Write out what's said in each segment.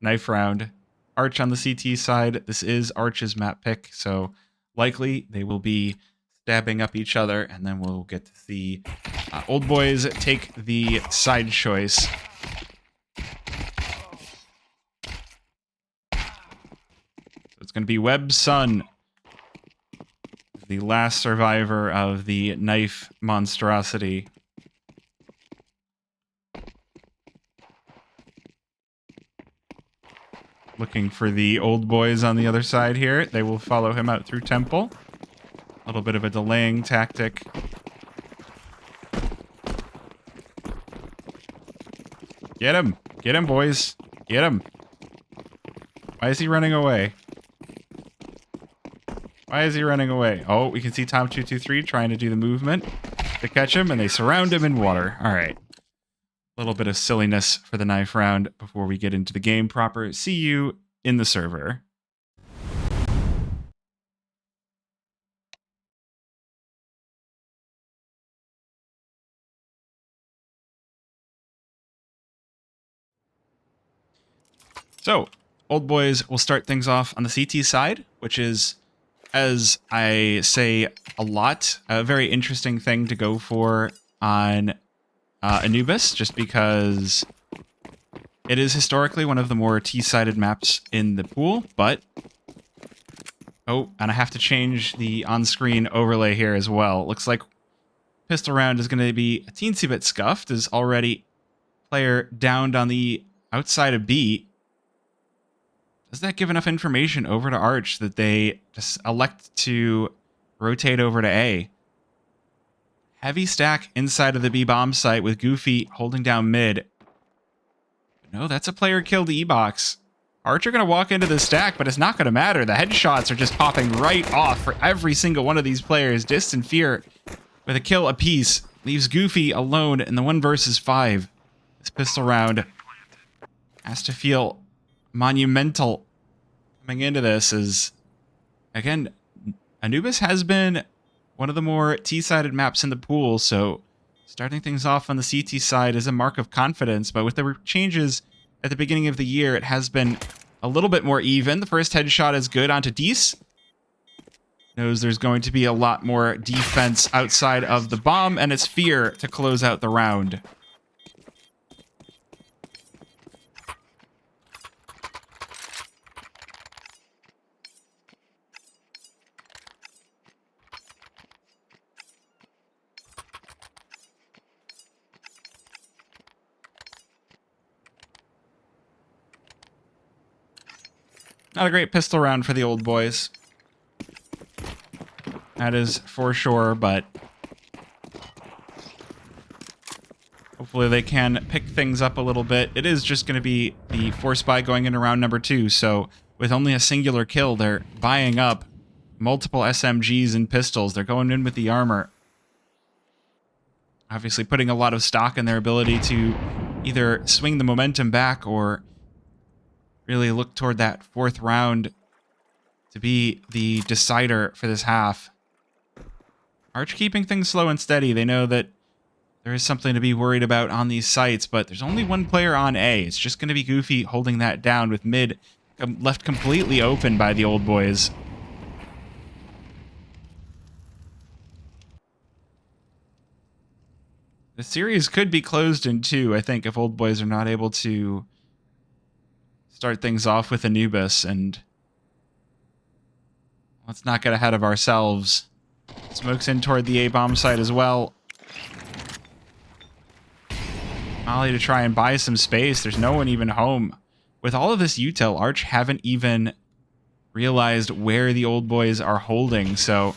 knife round. Arch on the CT side. This is Arch's map pick, so likely they will be stabbing up each other, and then we'll get to see Oldboys take the side choice. So it's going to be Webb Sun, the last survivor of the knife monstrosity. Looking for the Oldboys on the other side here. They will follow him out through Temple. A little bit of a delaying tactic. Get him! Get him, boys! Get him! Why is he running away? Why is he running away? Oh, we can see Tom223 trying to do the movement to catch him, and they surround him in water. All right. A little bit of silliness for the knife round before we get into the game proper. See you in the server. So, Oldboys will start things off on the CT side, which is, as I say a lot, a very interesting thing to go for on Anubis, just because it is historically one of the more T-sided maps in the pool, but... Oh, and I have to change the on-screen overlay here as well. Looks like pistol round is going to be a teensy bit scuffed, as already player downed on the outside of B. Does that give enough information over to Arch that they just elect to rotate over to A? Heavy stack inside of the B bomb site with Goofy holding down mid. No, that's a player killed E-box. Arch are going to walk into the stack, but it's not going to matter. The headshots are just popping right off for every single one of these players. Dist and Fear with a kill apiece leaves Goofy alone in the 1 versus 5. This pistol round has to feel monumental coming into this. Is, again, Anubis has been one of the more T-sided maps in the pool, so starting things off on the CT side is a mark of confidence, but with the changes at the beginning of the year, it has been a little bit more even. The first headshot is good onto Dees. Knows there's going to be a lot more defense outside of the bomb, and it's Fear to close out the round. Not a great pistol round for the Oldboys. That is for sure, but hopefully they can pick things up a little bit. It is just going to be the force buy going into round number 2, so with only a singular kill, they're buying up multiple SMGs and pistols. They're going in with the armor. Obviously putting a lot of stock in their ability to either swing the momentum back or really look toward that 4th round to be the decider for this half. Arch keeping things slow and steady. They know that there is something to be worried about on these sites, but there's only one player on A. It's just going to be Goofy holding that down with mid left completely open by the Oldboys. The series could be closed in 2, I think, if Oldboys are not able to start things off with Anubis, and let's not get ahead of ourselves. Smokes in toward the A-bomb site as well. Molly to try and buy some space. There's no one even home. With all of this util, Arch haven't even realized where the Oldboys are holding, so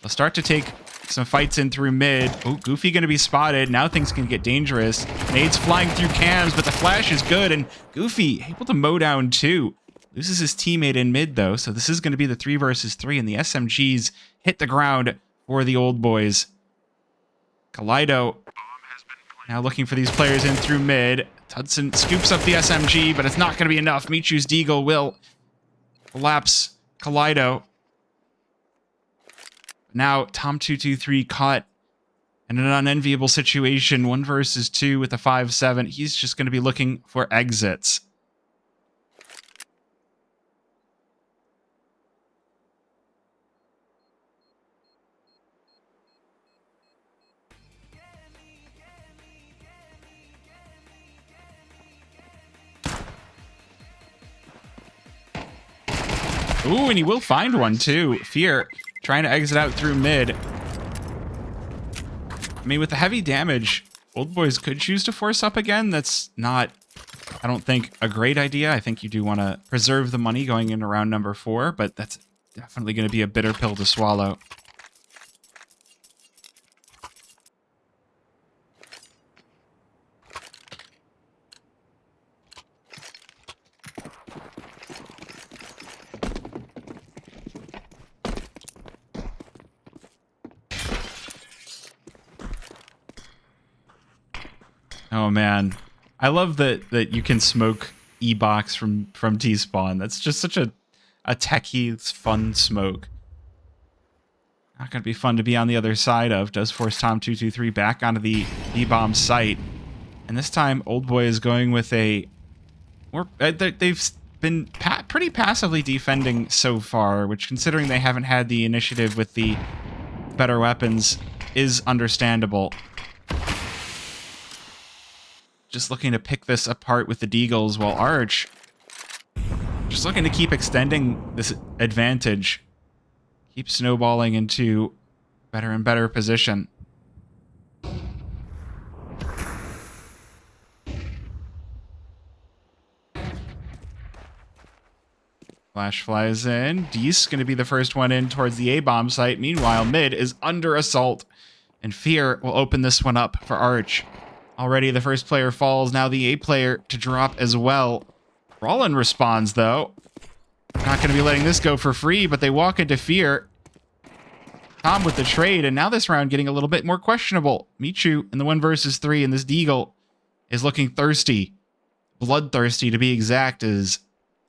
they'll start to take some fights in through mid. Oh, Goofy going to be spotted. Now things can get dangerous. Nades flying through cams, but the flash is good, and Goofy able to mow down 2. Loses his teammate in mid, though, so this is going to be the 3 versus 3, and the SMGs hit the ground for the Oldboys. Kaleido now looking for these players in through mid. Tudson scoops up the SMG, but it's not going to be enough. Michu's Deagle will collapse Kaleido. Now, Tom223 caught in an unenviable situation. 1 versus 2 with a 5-7. He's just going to be looking for exits. Ooh, and he will find one too. Fear trying to exit out through mid. I mean, with the heavy damage, Oldboys could choose to force up again. That's not, I don't think, a great idea. I think you do want to preserve the money going into round number 4, but that's definitely going to be a bitter pill to swallow. Oh man, I love that you can smoke E-Box from T-Spawn. That's just such a techie, fun smoke. Not gonna be fun to be on the other side of. Does force Tom223 back onto the B-bomb site, and this time Oldboy is going with a more. They've been pretty passively defending so far, which, considering they haven't had the initiative with the better weapons, is understandable. Just looking to pick this apart with the Deagles, while Arch just looking to keep extending this advantage. Keep snowballing into better and better position. Flash flies in. Dees going to be the first one in towards the A-bomb site. Meanwhile, mid is under assault, and Fear will open this one up for Arch. Already the first player falls, now the A player to drop as well. Rollin responds, though. Not going to be letting this go for free, but they walk into Fear. Tom with the trade, and now this round getting a little bit more questionable. Michu in the 1 versus 3, and this Deagle is looking thirsty. Bloodthirsty, to be exact, as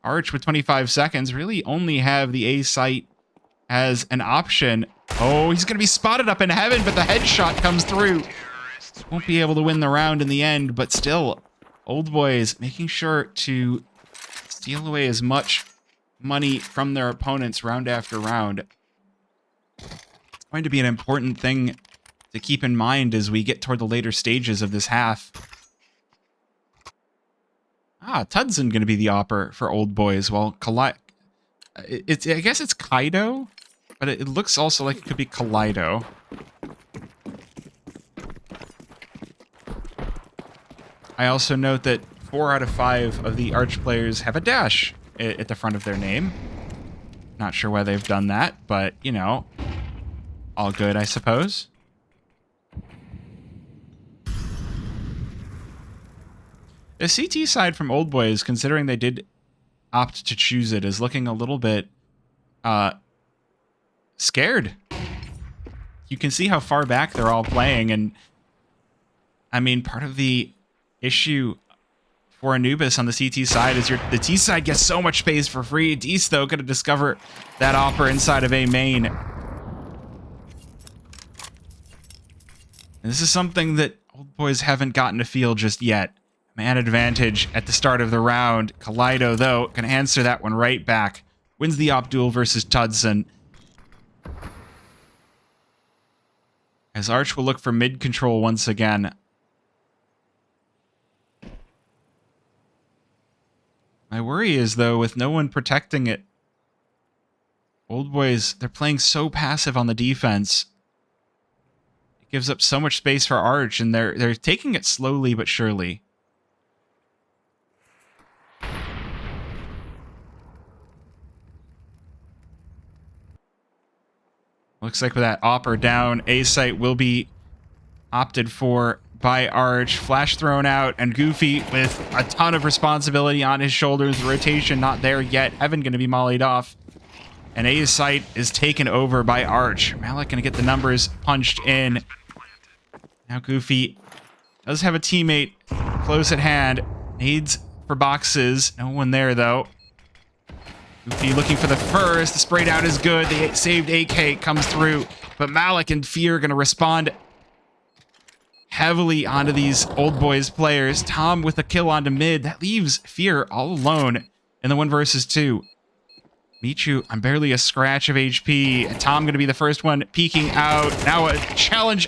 Arch with 25 seconds really only have the A site as an option. Oh, he's going to be spotted up in heaven, but the headshot comes through. Won't be able to win the round in the end, but still, Oldboys making sure to steal away as much money from their opponents round after round. It's going to be an important thing to keep in mind as we get toward the later stages of this half. Tudson going to be the opper for Oldboys. Well, I guess it's Kaido, but it looks also like it could be Kaleido. I also note that 4 out of 5 of the Arch players have a dash at the front of their name. Not sure why they've done that, but, you know, all good, I suppose. The CT side from Oldboys, considering they did opt to choose it, is looking a little bit scared. You can see how far back they're all playing, and I mean, part of the issue for Anubis on the CT side is the T side gets so much space for free. D's, though, going to discover that offer inside of A main. And this is something that Oldboys haven't gotten to feel just yet. Man advantage at the start of the round. Kaleido, though, can answer that one right back. Wins the op duel versus Tudson. As Arch will look for mid control once again. My worry is, though, with no one protecting it, Oldboys, they're playing so passive on the defense. It gives up so much space for Arch, and they're taking it slowly but surely. Looks like with that opper down, A site will be opted for by Arch. Flash thrown out, and Goofy with a ton of responsibility on his shoulders. The rotation not there yet. Heaven going to be mollied off. And A site is taken over by Arch. Malik going to get the numbers punched in. Now Goofy does have a teammate close at hand. Needs for boxes. No one there, though. Goofy looking for the first. The spray down is good. The saved AK comes through. But Malik and Fear are going to respond heavily onto these Oldboys players. Tom with a kill onto mid. That leaves Fear all alone in the 1 versus 2. Michu, I'm barely a scratch of HP. And Tom going to be the first one peeking out. Now a challenge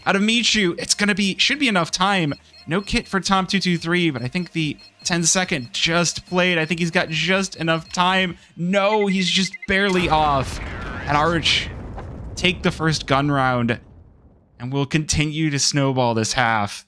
out of Michu. It's going to be, should be enough time. No kit for Tom223, but I think the 10-second just played. I think he's got just enough time. No, he's just barely off. And Arch take the first gun round, and we'll continue to snowball this half.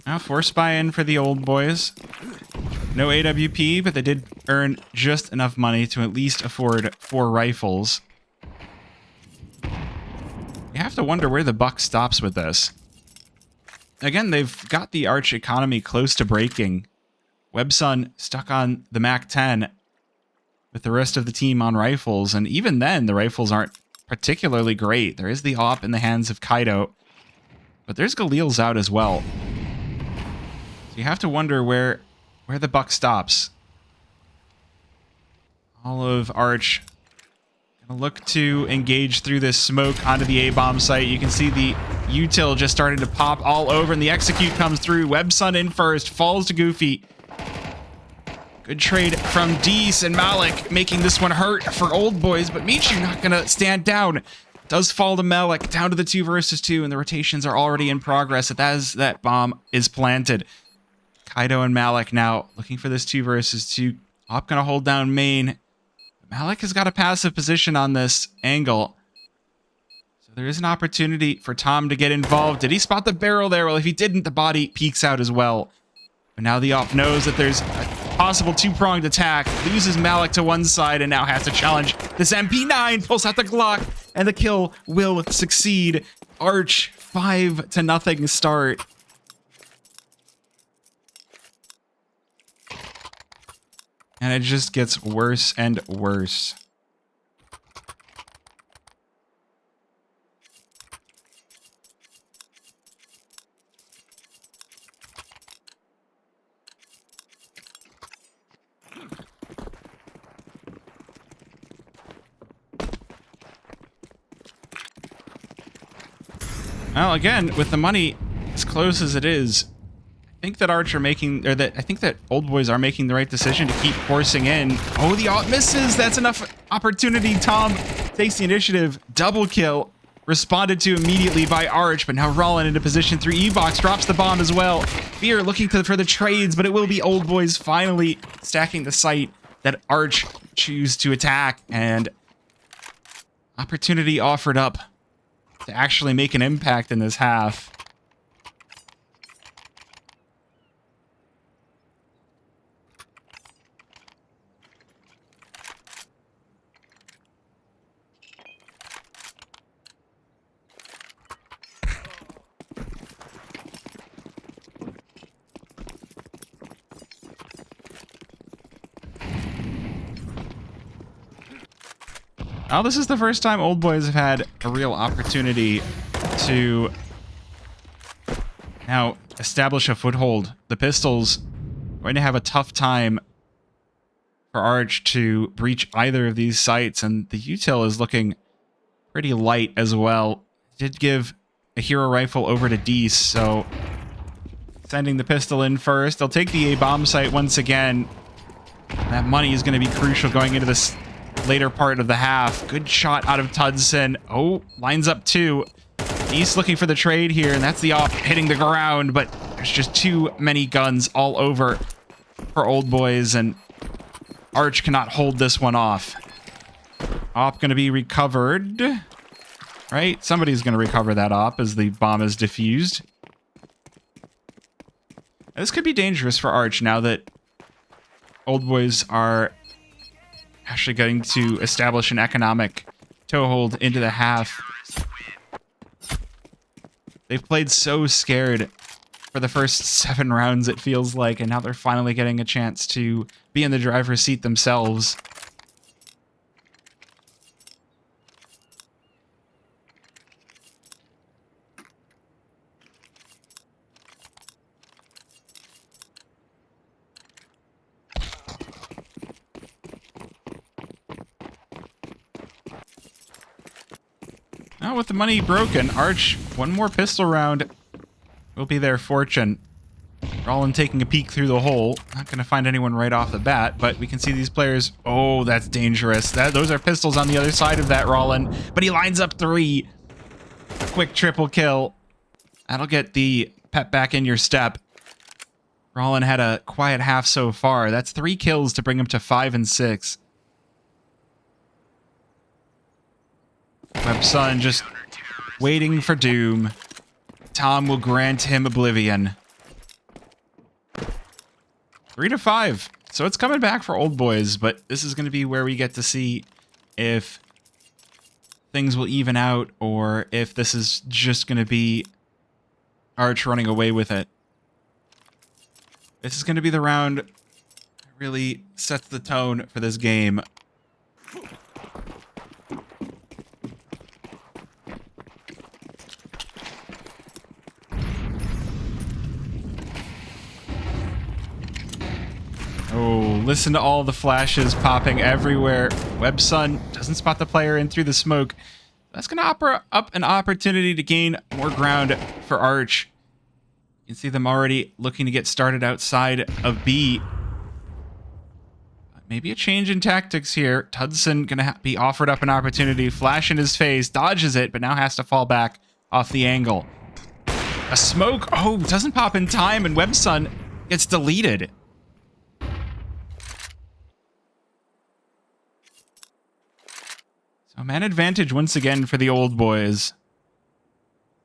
Now, force buy-in for the old boys. No AWP, but they did earn just enough money to at least afford 4 rifles. You have to wonder where the buck stops with this. Again, they've got the Arch economy close to breaking. Websun stuck on the MAC-10 with the rest of the team on rifles, and even then, the rifles aren't particularly great. There is the AWP in the hands of Kaido, but there's Galil's out as well. You have to wonder where the buck stops. All of Arch gonna look to engage through this smoke onto the A-bomb site. You can see the util just starting to pop all over, and the execute comes through. Websun in first, falls to Goofy. Good trade from Dees and Malik, making this one hurt for Oldboys, but Michu not gonna stand down. Does fall to Malik, down to the 2 versus 2, and the rotations are already in progress as that bomb is planted. Kaido and Malik now looking for this 2 versus 2. Op gonna hold down main. Malik has got a passive position on this angle. So there is an opportunity for Tom to get involved. Did he spot the barrel there? Well, if he didn't, the body peeks out as well. But now the Op knows that there's a possible 2-pronged attack. Loses Malik to one side and now has to challenge this MP9. Pulls out the Glock and the kill will succeed. Arch 5-0 start. And it just gets worse and worse. Well, again, with the money as close as it is, I think that Arch are making, or that I think that Oldboys are making the right decision to keep forcing in. Oh, the AWP misses. That's enough opportunity. Tom takes the initiative. Double kill. Responded to immediately by Arch, but now Rollin into position 3. E-Box drops the bomb as well. Fear looking for the trades, but it will be Oldboys finally stacking the site that Arch choose to attack, and opportunity offered up to actually make an impact in this half. Now, this is the first time Oldboys have had a real opportunity to now establish a foothold. The Pistols are going to have a tough time for Arch to breach either of these sites, and the util is looking pretty light as well. Did give a hero rifle over to Dees, so sending the pistol in first. They'll take the A-bomb site once again. That money is going to be crucial going into this later part of the half. Good shot out of Tudson. Oh, lines up 2. East looking for the trade here, and that's the AWP hitting the ground, but there's just too many guns all over for Oldboys, and Arch cannot hold this one off. AWP going to be recovered, right? Somebody's going to recover that AWP as the bomb is defused. This could be dangerous for Arch now that Oldboys are actually going to establish an economic toehold into the half. They've played so scared for the first 7 rounds, it feels like, and now they're finally getting a chance to be in the driver's seat themselves. Now with the money broken, Arch, one more pistol round will be their fortune. Rollin taking a peek through the hole. Not going to find anyone right off the bat, but we can see these players. Oh, that's dangerous. Those are pistols on the other side of that, Rollin. But he lines up 3. A quick triple kill. That'll get the pep back in your step. Rollin had a quiet half so far. That's 3 kills to bring him to 5 and 6. Webson just waiting for doom. Tom will grant him oblivion. 3 to 5. So it's coming back for Oldboys, but this is going to be where we get to see if things will even out or if this is just going to be Arch running away with it. This is going to be the round that really sets the tone for this game. Oh, listen to all the flashes popping everywhere. Webson doesn't spot the player in through the smoke. That's going to offer up an opportunity to gain more ground for Arch. You can see them already looking to get started outside of B. Maybe a change in tactics here. Tudson going to be offered up an opportunity. Flash in his face, dodges it, but now has to fall back off the angle. A smoke. Oh, doesn't pop in time, and Webson gets deleted. So man advantage once again for the Oldboys.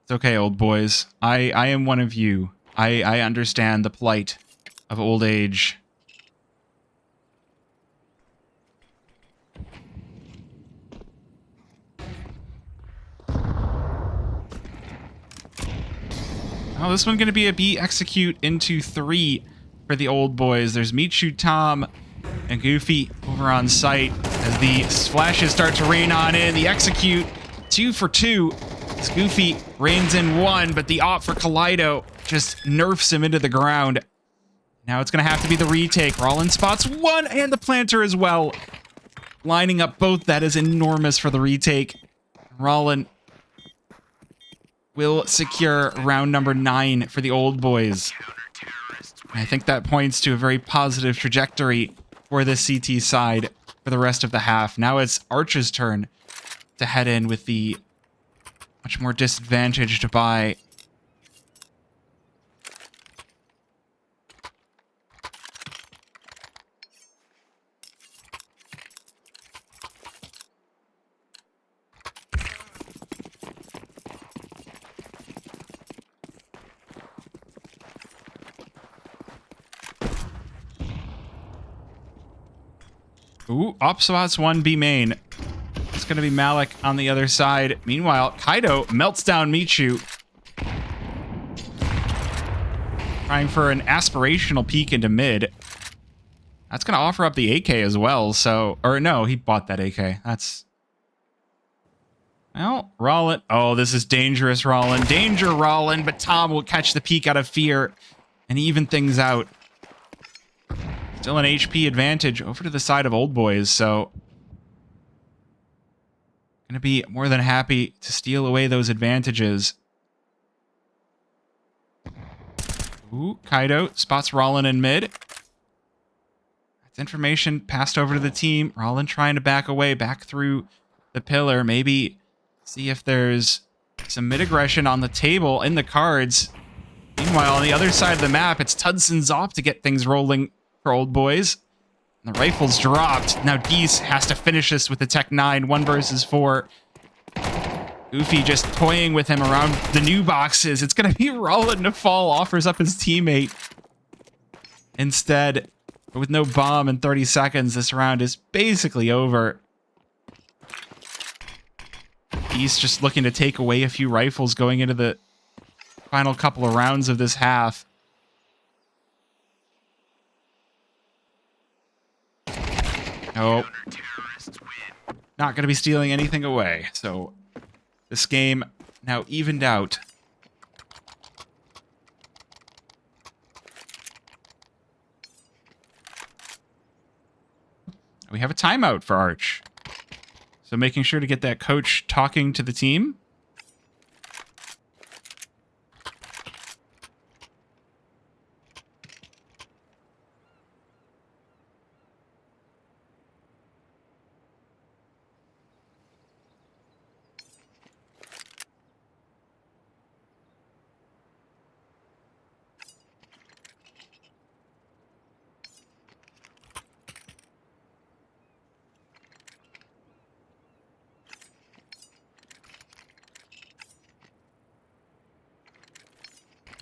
It's okay, Oldboys. I am one of you. I understand the plight of old age. Oh, this one's going to be a B execute into 3 for the Oldboys. There's Michu, Tom, and Goofy over on site as the flashes start to rain on in. The execute, 2 for 2. As Goofy reins in 1, but the op for Kaleido just nerfs him into the ground. Now it's going to have to be the retake. Rollin spots 1 and the planter as well. Lining up both, that is enormous for the retake. Rollin will secure round number 9 for the Oldboys. I think that points to a very positive trajectory for the CT side for the rest of the half. Now it's Arch's turn to head in with the much more disadvantaged buy. Ooh, Opswats 1 B main. It's going to be Malik on the other side. Meanwhile, Kaido melts down Michu. Trying for an aspirational peek into mid. That's going to offer up the AK as well, so... Or no, he bought that AK. That's... Well, Rollin... Oh, this is dangerous, Rollin. Danger, Rollin, but Tom will catch the peek out of fear and even things out. Still an HP advantage over to the side of Oldboys, so... Gonna be more than happy to steal away those advantages. Ooh, Kaido spots Rollin in mid. That's information passed over to the team. Rollin trying to back away, back through the pillar. Maybe see if there's some mid-aggression on the table in the cards. Meanwhile, on the other side of the map, it's Tudson's off to get things rolling for Oldboys. And the rifle's dropped. Now Deese has to finish this with the Tech 9, 1 versus 4. Goofy just toying with him around the new boxes. It's going to be Rollin to fall, offers up his teammate. Instead, with no bomb in 30 seconds, this round is basically over. Deese just looking to take away a few rifles going into the final couple of rounds of this half. Nope. Not going to be stealing anything away. So this game now evened out. We have a timeout for Arch. So making sure to get that coach talking to the team.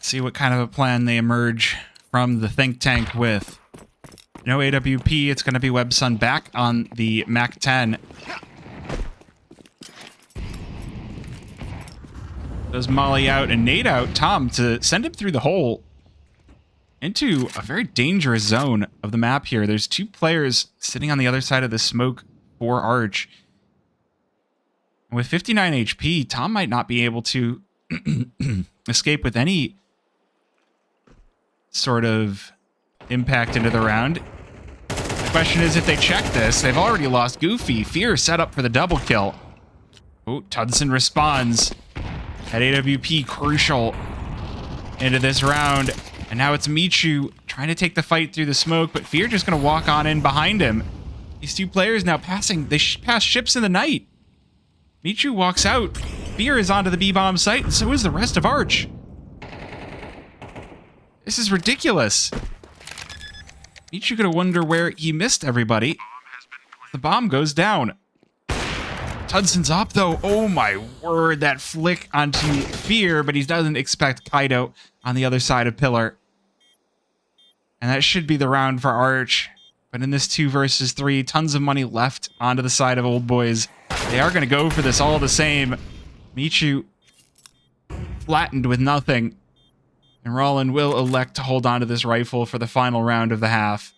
see what kind of a plan they emerge from the think tank with. No AWP, it's going to be Websun back on the Mac 10. Does Molly out and nade out Tom to send him through the hole into a very dangerous zone of the map here. There's two players sitting on the other side of the smoke for Arch. And with 59 HP, Tom might not be able to escape with any sort of impact into the round. The question is if they check this. They've already lost Goofy. Fear set up for the double kill. Oh, Tudson responds. At AWP crucial into this round. And now it's Michu trying to take the fight through the smoke, but Fear just going to walk on in behind him. These two players now passing. They pass ships in the night. Michu walks out. Fear is onto the B-bomb site, and so is the rest of Arch. This is ridiculous. Michu gonna wonder where he missed everybody. The bomb goes down. Tudson's up, though. Oh my word, that flick onto Fear, but he doesn't expect Kaido on the other side of Pillar. And that should be the round for Arch. But in this 2 versus 3, tons of money left onto the side of Oldboys. They are going to go for this all the same. Michu flattened with nothing. And Rollin will elect to hold on to this rifle for the final round of the half.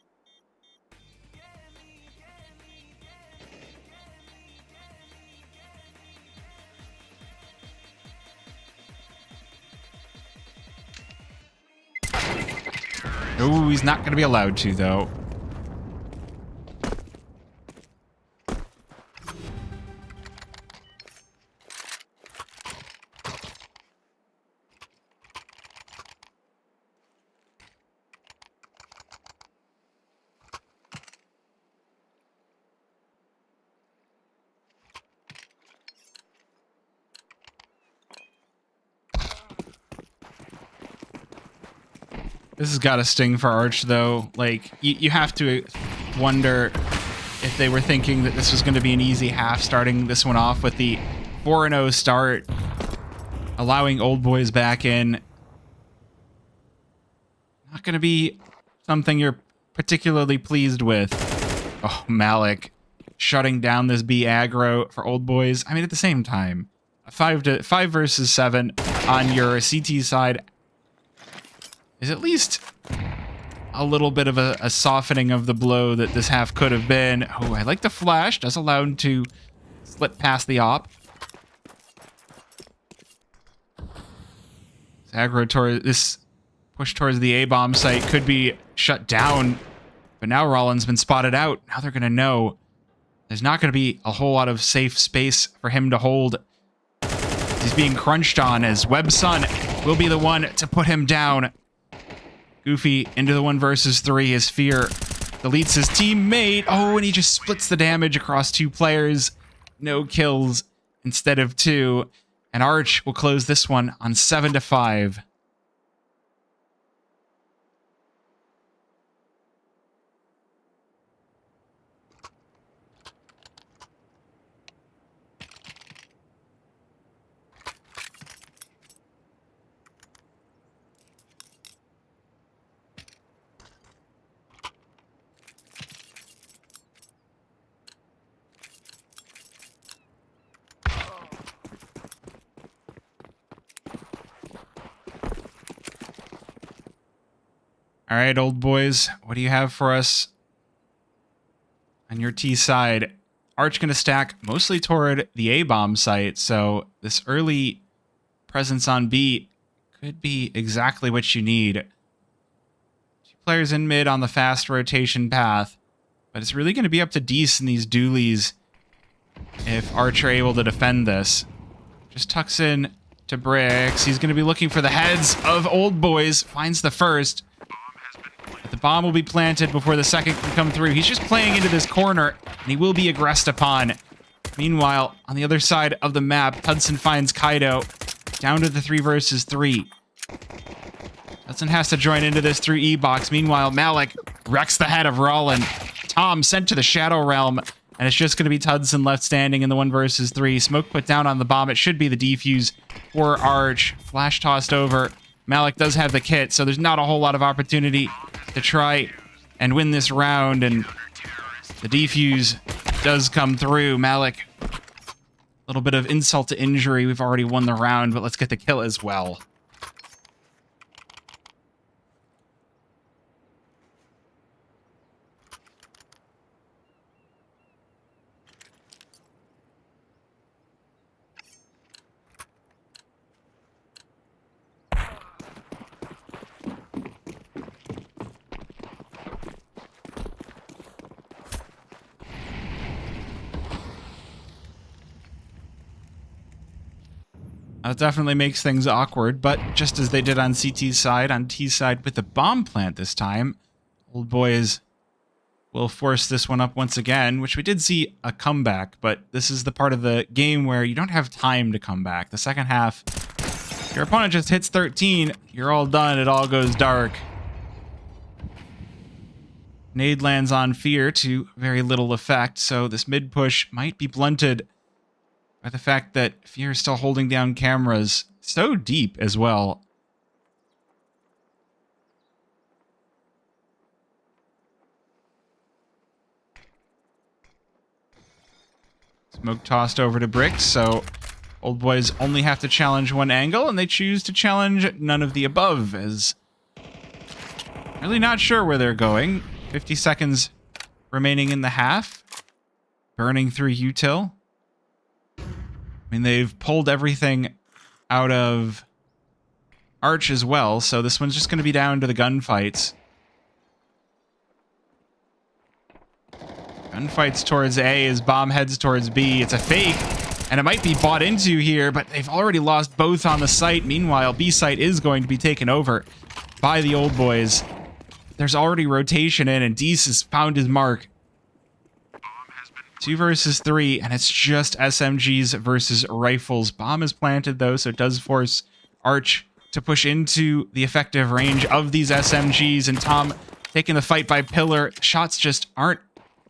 Oh, he's not going to be allowed to, though. This has got a sting for Arch, though. Like, you have to wonder if they were thinking that this was going to be an easy half, starting this one off with the 4-0 start, allowing Oldboys back in. Not going to be something you're particularly pleased with. Oh, Malik shutting down this B aggro for Oldboys. I mean, at the same time, 5 versus 7 on your CT side is at least a little bit of a softening of the blow that this half could have been. Oh, I like the flash. Does allow him to slip past the op. This push towards the A-bomb site could be shut down. But now Rollin's been spotted out. Now they're going to know there's not going to be a whole lot of safe space for him to hold. He's being crunched on as Websun will be the one to put him down. Goofy into the 1 versus 3 as Fear deletes his teammate. Oh, and he just splits the damage across 2 players. No kills instead of 2. And Arch will close this one on 7-5. All right, Oldboys, what do you have for us on your T side? Arch going to stack mostly toward the A-bomb site, so this early presence on B could be exactly what you need. 2 players in mid on the fast rotation path, but it's really going to be up to Deese and these dualies if Arch are able to defend this. Just tucks in to Bricks. He's going to be looking for the heads of Oldboys, finds the first. The bomb will be planted before the second can come through. He's just playing into this corner, and he will be aggressed upon. Meanwhile, on the other side of the map, Hudson finds Kaido down to the 3 versus 3. Hudson has to join into this through E-box. Meanwhile, Malik wrecks the head of Rollin. Tom sent to the Shadow Realm, and it's just going to be Hudson left standing in the 1 versus 3. Smoke put down on the bomb. It should be the defuse for Arch. Flash tossed over Malik does have the kit, so there's not a whole lot of opportunity to try and win this round, and the defuse does come through. Malik, a little bit of insult to injury. We've already won the round, but let's get the kill as well. That definitely makes things awkward, but just as they did on CT's side, on T's side with the bomb plant this time, Oldboys will force this one up once again, which we did see a comeback, but this is the part of the game where you don't have time to come back. The second half, your opponent just hits 13, you're all done, it all goes dark. Nade lands on Fear to very little effect, so this mid push might be blunted by the fact that Fear is still holding down cameras so deep as well. Smoke tossed over to Bricks, so Oldboys only have to challenge one angle, and they choose to challenge none of the above, as really not sure where they're going. 50 seconds remaining in the half. Burning through util. I mean, they've pulled everything out of Arch as well, so this one's just going to be down to the gunfights. Gunfights towards A as Bomb heads towards B. It's a fake, and it might be bought into here, but they've already lost both on the site. Meanwhile, B site is going to be taken over by the Oldboys. There's already rotation in, and Deese has found his mark. 2 versus 3, and it's just SMGs versus rifles. Bomb is planted, though, so it does force Arch to push into the effective range of these SMGs, and Tom taking the fight by Pillar. Shots just aren't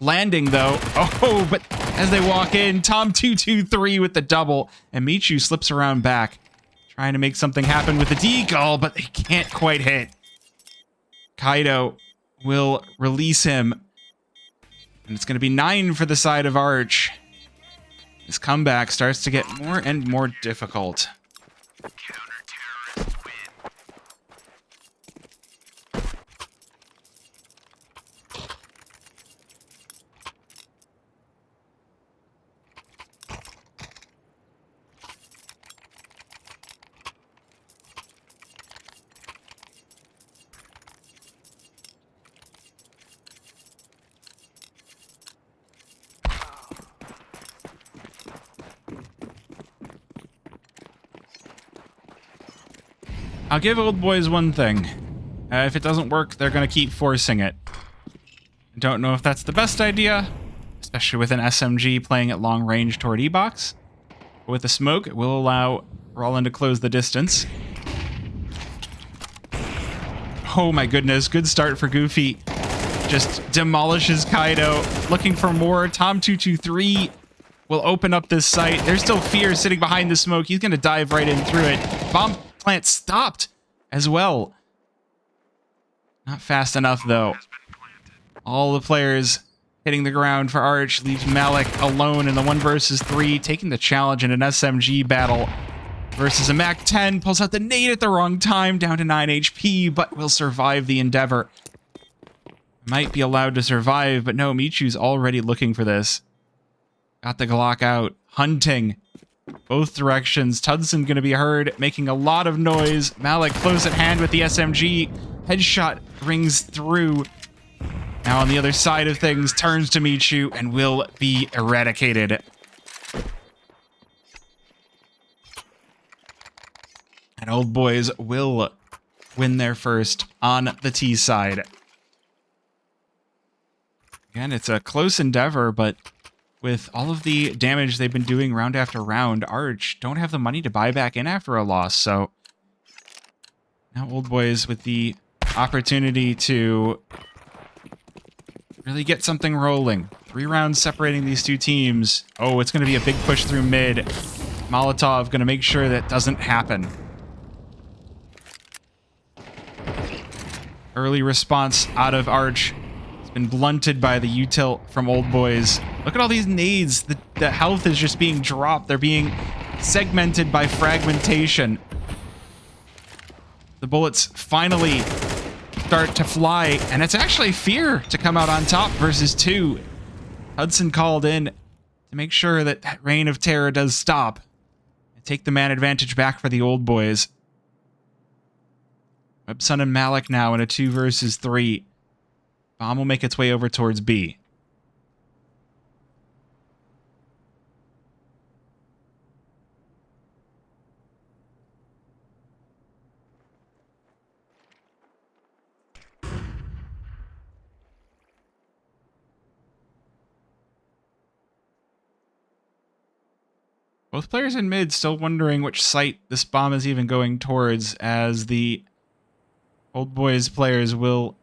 landing, though. Oh, but as they walk in, Tom 2-2-3 with the double, and Michu slips around back, trying to make something happen with the deagle, but they can't quite hit. Kaido will release him. And it's going to be 9 for the side of Arch. This comeback starts to get more and more difficult. I'll give Oldboys one thing. If it doesn't work, they're going to keep forcing it. I don't know if that's the best idea, especially with an SMG playing at long range toward E-Box. But with the smoke, it will allow Rollin to close the distance. Oh my goodness, good start for Goofy. Just demolishes Kaido. Looking for more. Tom 2-2-3 will open up this site. There's still Fear sitting behind the smoke. He's going to dive right in through it. Bomb plant stopped as well. Not fast enough, though. All the players hitting the ground for Arch leaves Malik alone in the 1 versus 3, taking the challenge in an SMG battle versus a MAC-10. Pulls out the nade at the wrong time, down to 9 HP, but will survive the endeavor. Might be allowed to survive, but no, Michu's already looking for this. Got the Glock out, hunting. Both directions. Tudson going to be heard, making a lot of noise. Malik close at hand with the SMG. Headshot rings through. Now on the other side of things, turns to Michu and will be eradicated. And Oldboys will win their first on the T side. Again, it's a close endeavor, but with all of the damage they've been doing round after round, Arch don't have the money to buy back in after a loss, so now Oldboys with the opportunity to really get something rolling. 3 rounds separating these two teams. Oh, it's going to be a big push through mid. Molotov going to make sure that doesn't happen. Early response out of Arch has been blunted by the util from Oldboys. Look at all these nades. The health is just being dropped. They're being segmented by fragmentation. The bullets finally start to fly, and it's actually Fear to come out on top versus 2. Hudson called in to make sure that that reign of terror does stop and take the man advantage back for the Oldboys. Webson and Malik now in a 2 versus 3. Bomb will make its way over towards B. Both players in mid still wondering which site this bomb is even going towards, as the Oldboys players will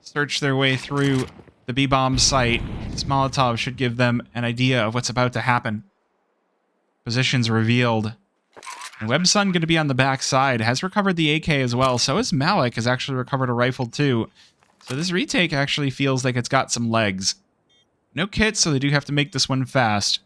search their way through the B-bomb site. This Molotov should give them an idea of what's about to happen. Positions revealed. And Webson going to be on the back side. Has recovered the AK as well. So is Malik, has actually recovered a rifle too. So this retake actually feels like it's got some legs. No kit, so they do have to make this one fast.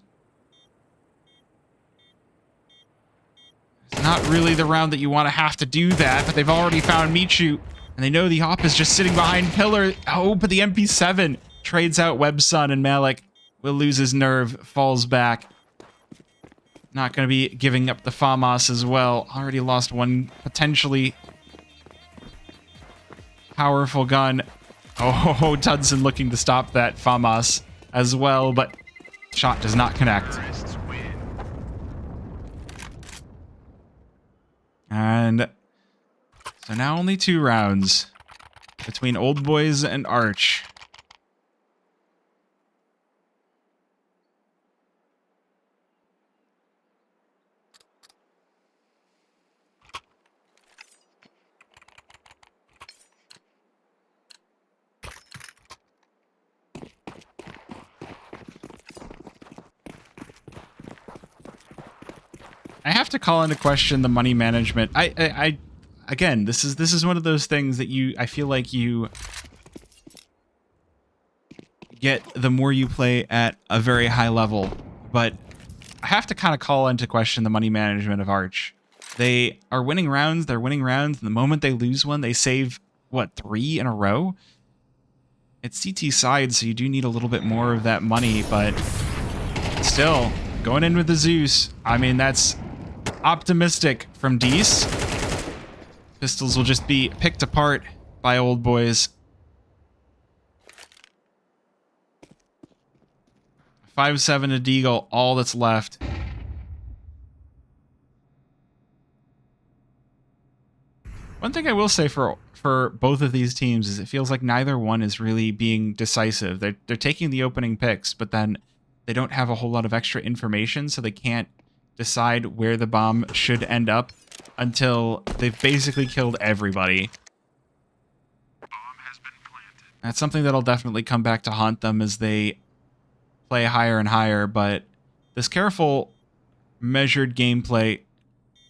It's not really the round that you want to have to do that, but they've already found Michu. And they know the Hop is just sitting behind Pillar. Oh, but the MP7 trades out Webson, and Malik will lose his nerve, falls back. Not going to be giving up the FAMAS as well. Already lost one potentially powerful gun. Oh, Tudson looking to stop that FAMAS as well, but shot does not connect. And so now only 2 rounds between Oldboys and Arch. I have to call into question the money management. Again, this is one of those things that I feel like you get the more you play at a very high level, but I have to kind of call into question the money management of Arch. They are winning rounds, they're winning rounds, and the moment they lose one, they save, what, 3 in a row? It's CT side, so you do need a little bit more of that money, but still, going in with the Zeus, I mean, that's optimistic from Dees. Pistols will just be picked apart by Oldboys. 5-7 to Deagle, all that's left. One thing I will say for both of these teams is it feels like neither one is really being decisive. They're taking the opening picks, but then they don't have a whole lot of extra information, so they can't decide where the bomb should end up until they've basically killed everybody. That's something that'll definitely come back to haunt them as they play higher and higher, but this careful, measured gameplay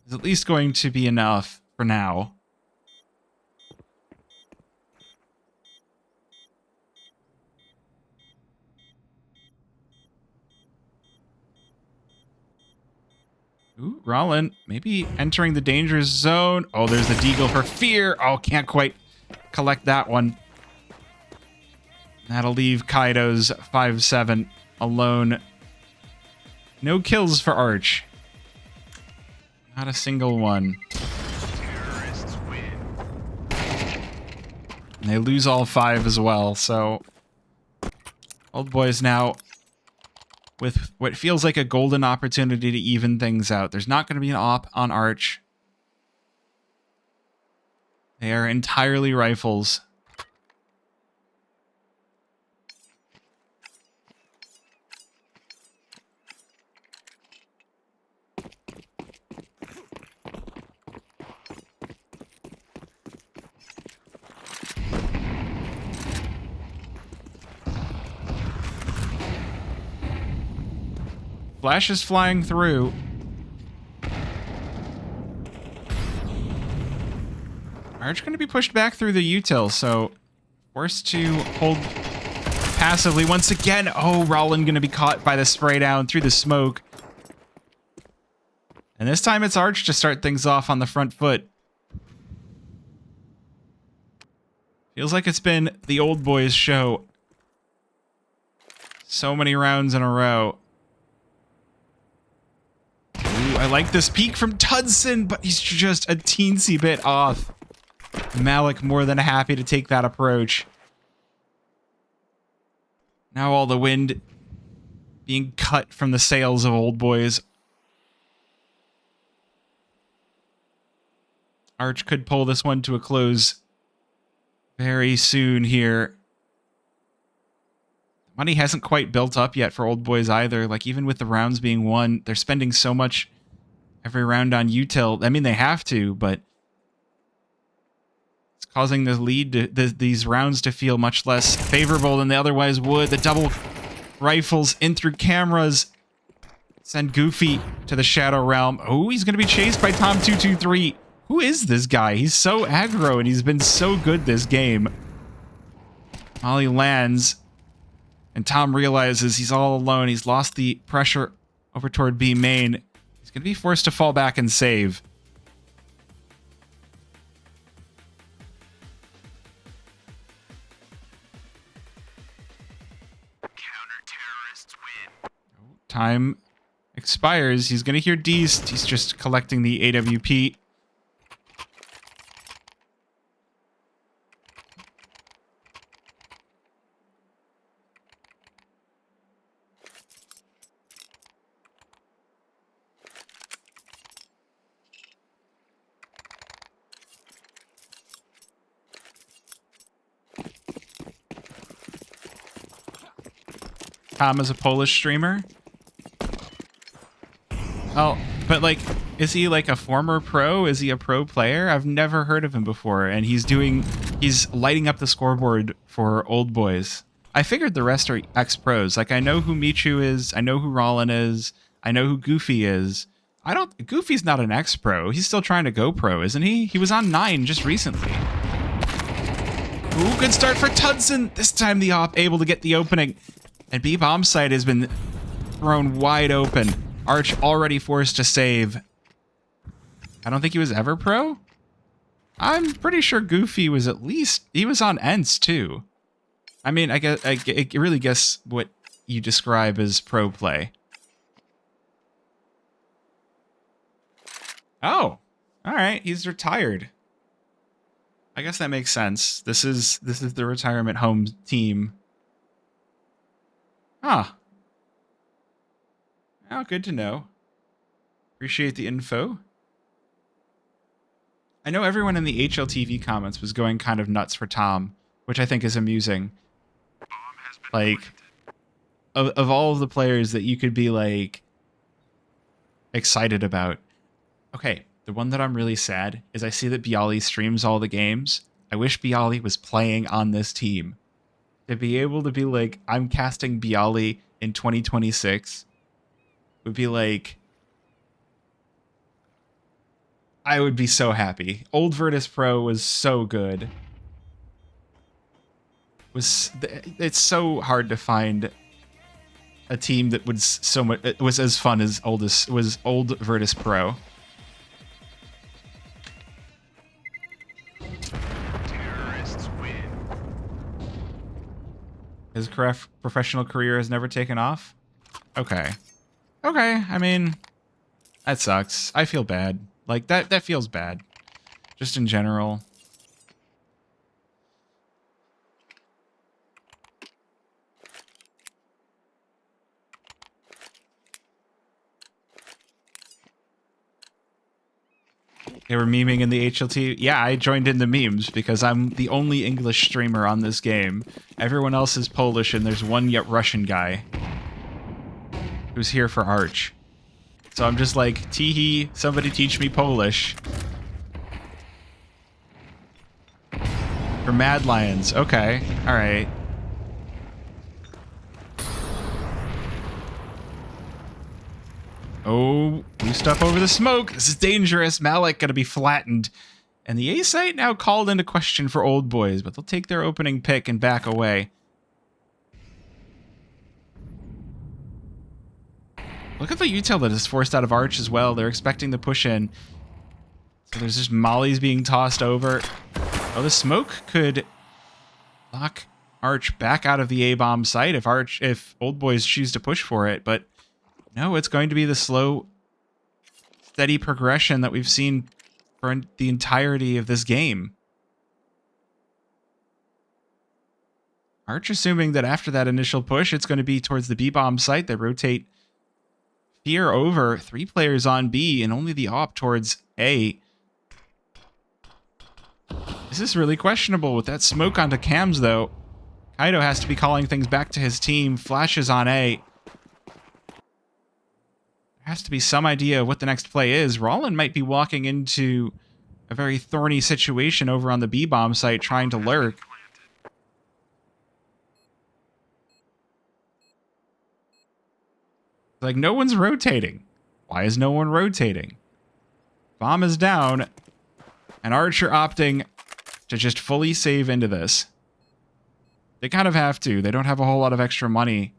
is at least going to be enough for now. Ooh, Rollin, maybe entering the dangerous zone. Oh, there's the Deagle for Fear. Oh, can't quite collect that one. That'll leave Kaido's 5-7 alone. No kills for Arch. Not a single one. And they lose all 5 as well, so Oldboys now with what feels like a golden opportunity to even things out. There's not going to be an op on Arch. They are entirely rifles. Flash is flying through. Arch gonna be pushed back through the util, so forced to hold passively once again. Oh, Rollin gonna be caught by the spray down through the smoke. And this time it's Arch to start things off on the front foot. Feels like it's been the Oldboys show. So many rounds in a row. Ooh, I like this peek from Tudson, but he's just a teensy bit off. Malik more than happy to take that approach. Now all the wind being cut from the sails of Oldboys. Arch could pull this one to a close very soon here. Money hasn't quite built up yet for Oldboys either. Like, even with the rounds being won, they're spending so much every round on util. I mean, they have to, but it's causing the lead to these rounds to feel much less favorable than they otherwise would. The double rifles in through cameras send Goofy to the Shadow Realm. Oh, he's going to be chased by Tom223. Who is this guy? He's so aggro, and he's been so good this game. Molly lands, and Tom realizes he's all alone. He's lost the pressure over toward B main. He's going to be forced to fall back and save. Counter-terrorists win. Time expires. He's going to hear Deist. He's just collecting the AWP. Tom is a Polish streamer. Oh, but like, is he like a former pro? Is he a pro player? I've never heard of him before, and he's lighting up the scoreboard for Oldboys. I figured the rest are ex-pros. Like, I know who Michu is, I know who Rollin is, I know who Goofy is. Goofy's not an ex-pro. He's still trying to go pro, isn't he? He was on 9 just recently. Ooh, good start for Tudson. This time the op able to get the opening. And B bomb site has been thrown wide open. Arch already forced to save. I don't think he was ever pro. I'm pretty sure Goofy was he was on Ents too. I mean, I really guess what you describe as pro play. Oh, all right. He's retired. I guess that makes sense. This is the retirement home team. Ah. Oh, good to know. Appreciate the info. I know everyone in the HLTV comments was going kind of nuts for Tom, which I think is amusing. Like, of all of the players that you could be, like, excited about. Okay, the one that I'm really sad is I see that Bialy streams all the games. I wish Bialy was playing on this team. To be able to be like, I'm casting Bialy in 2026 would be like, I would be so happy. Old Virtus Pro was so good. It's so hard to find a team that was as fun as Old Virtus Pro. His professional career has never taken off? Okay. Okay, I mean, that sucks. I feel bad. Like, that feels bad. Just in general. They were memeing in the HLT. Yeah, I joined in the memes because I'm the only English streamer on this game. Everyone else is Polish, and there's one yet Russian guy who's here for Arch. So I'm just like, tee-hee, somebody teach me Polish. For Mad Lions. Okay, all right. Oh, new stuff over the smoke. This is dangerous. Malik gonna be flattened. And the A site now called into question for Oldboys, but they'll take their opening pick and back away. Look at the util that is forced out of Arch as well. They're expecting the push in. So there's just mollies being tossed over. Oh, the smoke could lock Arch back out of the A-bomb site if Oldboys choose to push for it. But no, it's going to be the slow, steady progression that we've seen for the entirety of this game. Arch assuming that after that initial push, it's going to be towards the B-bomb site. They rotate Fear over 3 players on B and only the op towards A. This is really questionable with that smoke onto cams, though. Kaido has to be calling things back to his team. Flashes on A. There has to be some idea of what the next play is. Rollin might be walking into a very thorny situation over on the B-bomb site trying to lurk. Like, no one's rotating. Why is no one rotating? Bomb is down, and Archer opting to just fully save into this. They kind of have to. They don't have a whole lot of extra money.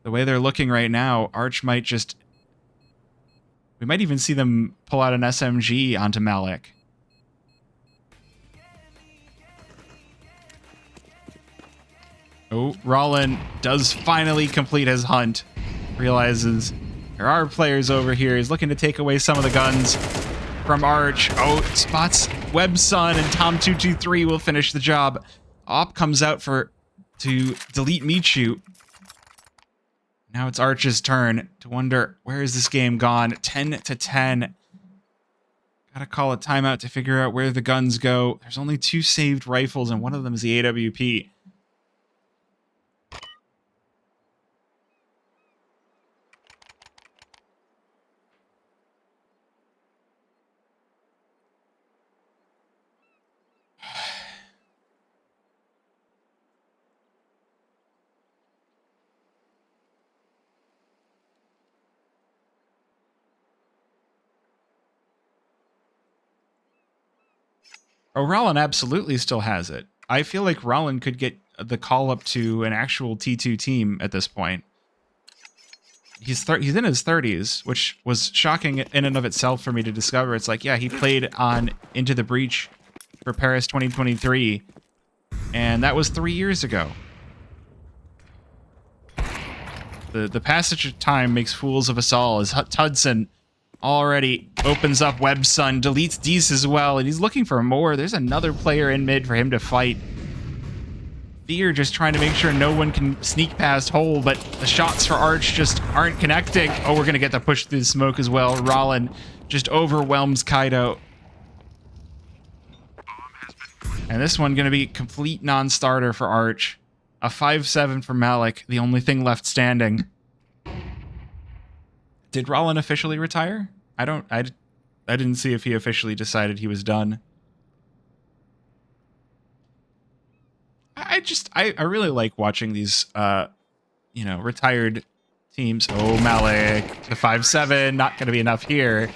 The way they're looking right now, Arch might just... We might even see them pull out an SMG onto Malik. Oh, Rollin does finally complete his hunt. Realizes there are players over here. He's looking to take away some of the guns from Arch. Oh, spots Websun, and Tom223 will finish the job. Op comes out to delete Michu. Now it's Arch's turn to wonder, where is this game gone? 10-10. Gotta call a timeout to figure out where the guns go. There's only 2 saved rifles, and one of them is the AWP. Oh, Rollin absolutely still has it. I feel like Rollin could get the call up to an actual T2 team at this point. He's in his 30s, which was shocking in and of itself for me to discover. It's like, yeah, he played on Into the Breach for Paris 2023, and that was 3 years ago. The passage of time makes fools of us all, as Hudson already opens up Websun, deletes Dees as well, and he's looking for more. There's another player in mid for him to fight. Fear just trying to make sure no one can sneak past Hole, but the shots for Arch just aren't connecting. Oh, we're going to get the push through the smoke as well. Rollin just overwhelms Kaido. And this one going to be complete non-starter for Arch. A 5-7 for Malik, the only thing left standing. Did Rollin officially retire? I didn't see if he officially decided he was done. I really like watching these retired teams. Oh, Malik, the 5-7, not gonna be enough here.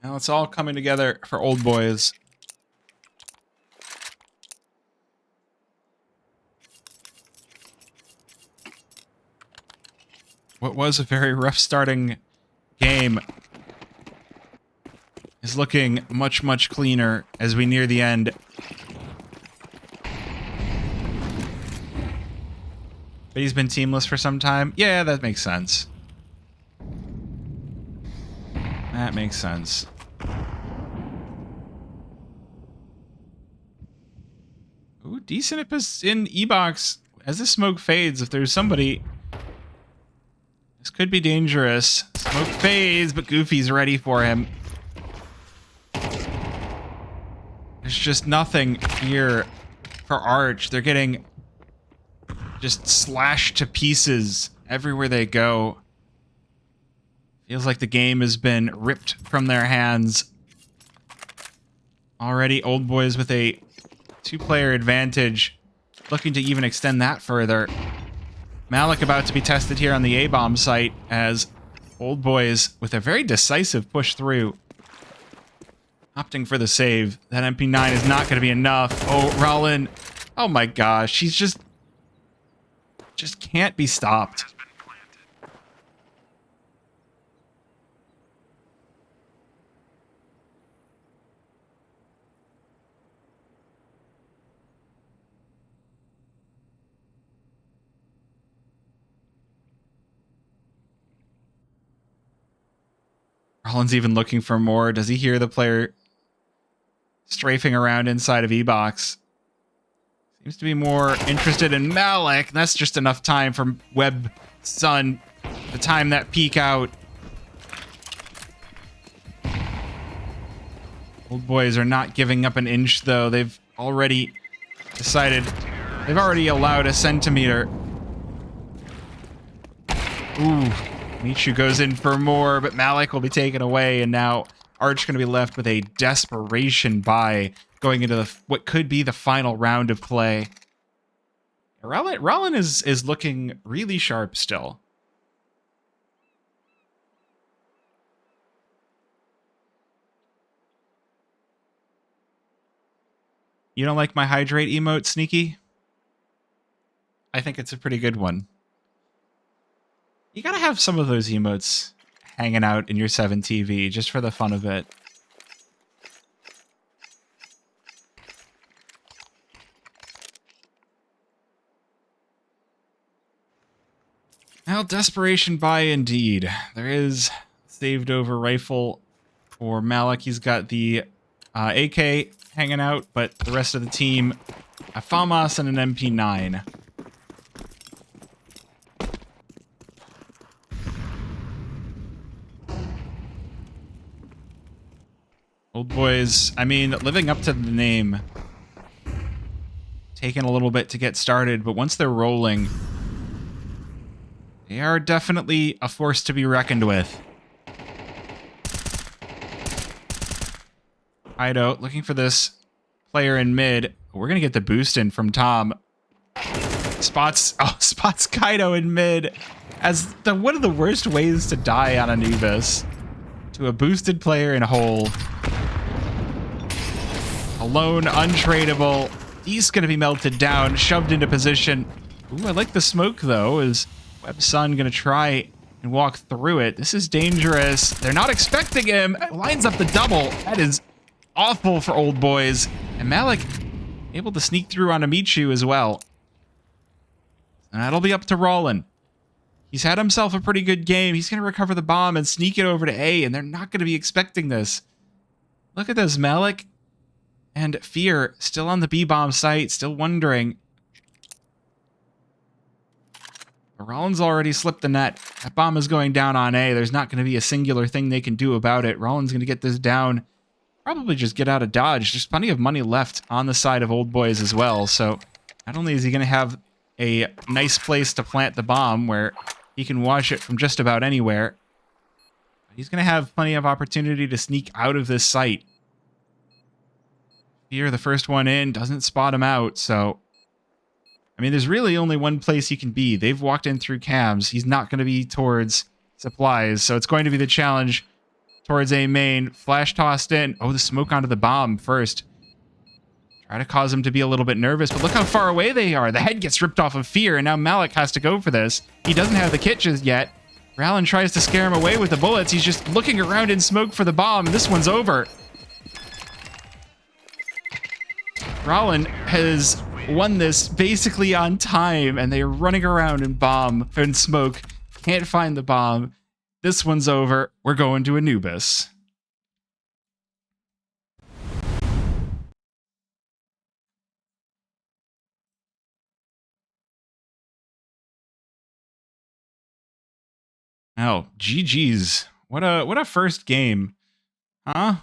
Now it's all coming together for Oldboys. What was a very rough starting game is looking much, much cleaner as we near the end. But he's been teamless for some time. Yeah, that makes sense. That makes sense. Ooh, decent in E-box. As the smoke fades, if there's somebody... This could be dangerous. Smoke fades, but Goofy's ready for him. There's just nothing here for Arch. They're getting just slashed to pieces everywhere they go. Feels like the game has been ripped from their hands. Already Oldboys with a 2-player advantage. looking to even extend that further. Malik about to be tested here on the A-bomb site as Oldboys with a very decisive push through. Opting for the save. That MP9 is not going to be enough. Oh, Rollin. Oh my gosh. She's just can't be stopped. Rollin's even looking for more. Does he hear the player strafing around inside of E-Box? Seems to be more interested in Malik. That's just enough time for Web Sun to time that peek out. Oldboys are not giving up an inch, though. They've already decided. They've already allowed a centimeter. Ooh. Michu goes in for more, but Malik will be taken away, and now Arch going to be left with a desperation buy going into what could be the final round of play. Rollin is looking really sharp still. You don't like my hydrate emote, Sneaky? I think it's a pretty good one. You gotta have some of those emotes hanging out in your 7 TV just for the fun of it. Well, desperation buy indeed. There is saved over rifle for Malik. He's got the AK hanging out, but the rest of the team, a FAMAS and an MP9. Oldboys, I mean, living up to the name. Taking a little bit to get started, but once they're rolling, they are definitely a force to be reckoned with. Hideout, looking for this player in mid. We're going to get the boost in from Tom. Spots Kaido in mid as one of the worst ways to die on Anubis. To a boosted player in hole. Alone, untradeable. He's going to be melted down, shoved into position. Ooh, I like the smoke, though. Is Web Sun going to try and walk through it? This is dangerous. They're not expecting him. Lines up the double. That is awful for Oldboys. And Malik able to sneak through on Michu as well. And that'll be up to Rollin. He's had himself a pretty good game. He's going to recover the bomb and sneak it over to A, and they're not going to be expecting this. Look at this, Malik and Fear still on the B-bomb site, still wondering. But Rollin's already slipped the net. That bomb is going down on A. There's not going to be a singular thing they can do about it. Rollin's going to get this down. Probably just get out of dodge. There's plenty of money left on the side of Oldboys as well. So not only is he going to have a nice place to plant the bomb where he can watch it from just about anywhere, but he's going to have plenty of opportunity to sneak out of this site. Here, the first one in, doesn't spot him out, so I mean, there's really only one place he can be. They've walked in through cams. He's not going to be towards supplies, so it's going to be the challenge towards A main. Flash tossed in. Oh, the smoke onto the bomb first. Try to cause him to be a little bit nervous, but look how far away they are. The head gets ripped off of Fear, and now Malik has to go for this. He doesn't have the kit just yet. Rallin tries to scare him away with the bullets. He's just looking around in smoke for the bomb, and this one's over. Rollin has won this basically on time, and they're running around in bomb and smoke. Can't find the bomb. This one's over. We're going to Anubis. Oh, GG's. What a first game. Huh?